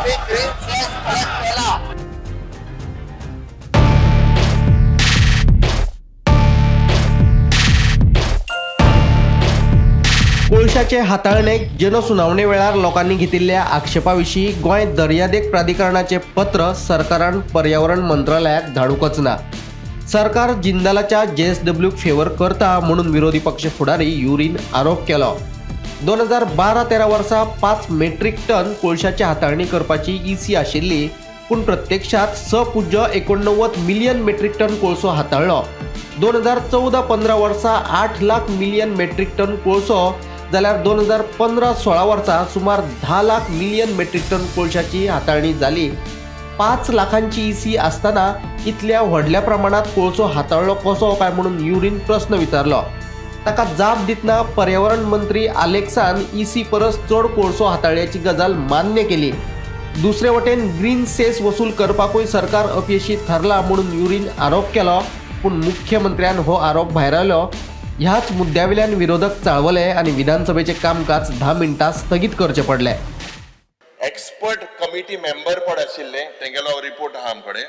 आम्ही green cess collect केला। कोळशाचे हाताळणे जनसुनावणे वेळार लोकांनी घेतिल्ल्या आक्षेपाविशीं गोंय दर्यादेग प्राधिकरणाचे पत्र सरकारान पर्यावरण मंत्रालयाक धाडूंकच ना। सरकार जिंदालाच्या JSW फेवर करता म्हणून विरोधी पक्ष फुडारी युरीन आरोप केलो। 2012-13 वर्सा 5 मेट्रिक टन कोळशाची हाताळणी करपाची EC आशिल्ली, पूण प्रत्यक्षात सपुज्य 89 मिलियन मेट्रिक टन कोळसो हाताळ्ळो। 2014-15 वर्सा 8 लाख मिलियन मेट्रिक टन कोळसो जाल्यार 2015-16 वर्सा सुमार 10 लाख मिलियन मेट्रिक टन कोळशाची हाताळणी जाली। 5 लाखांची EC आसतना इतल्या व्हडल्या प्रमाणात कोळसो हाताळ्ळो कसो काय म्हणून युरीन प्रश्न विचारलो। ताका जाप दितना पर्यावरण मंत्री आलेक्सान EC परस चड कोळसो हाताळ्याची गजाल मान्य केली। दुसरे वटेन ग्रीन सेस वसूल करपाकूय सरकार अपयशी थारला म्हणून युरीन आरोप केलो, पूण मुख्यमंत्र्यान हो आरोप भायर लायलो। ह्याच मुद्द्यावेल्यान विरोधक चाळवले आनी विधानसभेचे कामकाज 10 मिनटां स्थगीत करचे पडले। एक्सपर्ट कमिटी मेंबर पण आशिल्ले, तेंगेलो रिपोर्ट आहा आमकडे।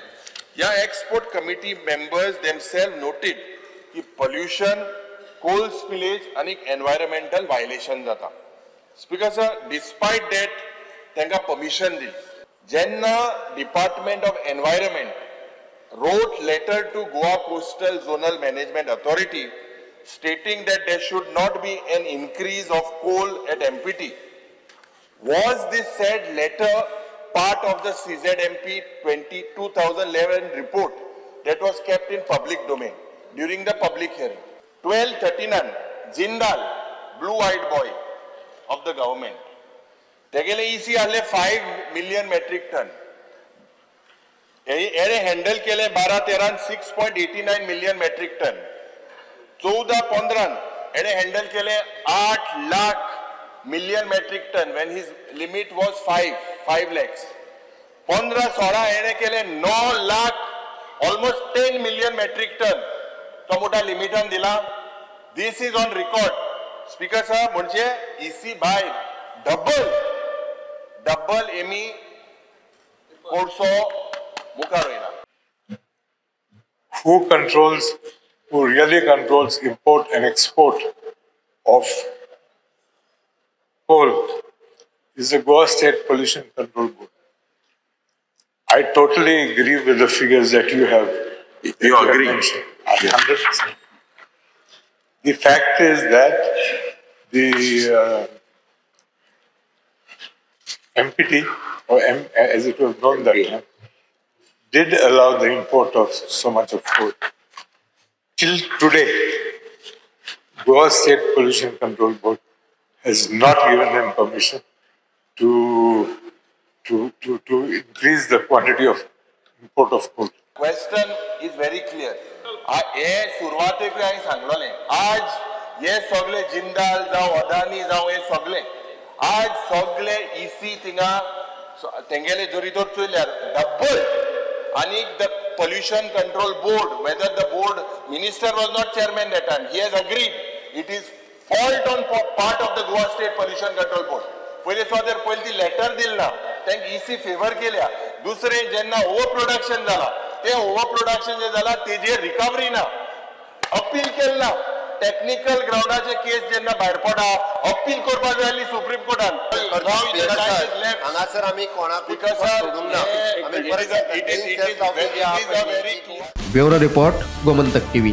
ह्या expert committee members themselves noted की पोल्यूशन, कोल स्पिलेज आणि एनवायरमेंटल वायलेशन जाता। स्पीकर सर, डिस्पाइट दॅट तेंका परमिशन दिली। जेन्ना department of environment wrote letter to Goa Coastal Zonal Management Authority stating that there should not be an increase of coal at MPT. Was this said letter part of the CZMP 2011 report that was kept in public domain during the public hearing? 1239, Jindal, blue-eyed boy of the government. Tegele EC आले 5 million metric ton. एरे handle केले 12-13 6.89 million metric ton. 14-15 एरे handle केले 8 lakh million metric ton when his limit was 5 lakhs। 15-16 एरे केले 9 lakh almost 10 million metric ton तो मोठा लिमिटान दिला। This is on record speaker साहेब, म्हणजे EC भायर डबल एमी कोळसो who really controls import and export of coal is the Goa State Pollution Control Board. I totally agree with the figures that you have. You agree? 100%. The fact is that the MPT, or as it was known that time, did allow the import of so much of coal. Till today, Goa State Pollution Control Board has not given them permission to increase the quantity of import of coal. Question is very clear. हे सुरवातेक हांवें सांगलोलें, आज हे सगळे जिंदाल जावं अदानी जावं हे सगळे आज सगळे EC थिंगा तेंगेले जोरी तर चोयल्यार डबल। आणि the pollution control board, whether the board minister was not chairman that time, he has agreed it is fault on part of the Goa State Pollution Control Board. पहिले स्वादर पहिले ती लेटर दिलना तेंक EC फेवर केल्या। दुसरे जेन्ना over production जाला ते over production जे जाला तेजे रिकवरी ना, अपील केला। टेक्निकल ग्राउंडाचे केस जेन्ना भायर पडा अपील करपा जाय आसली सुप्रीम कोर्टान, हांगासर आमी कोणाक सोडूंक ना। Bureau report Gomantak TV।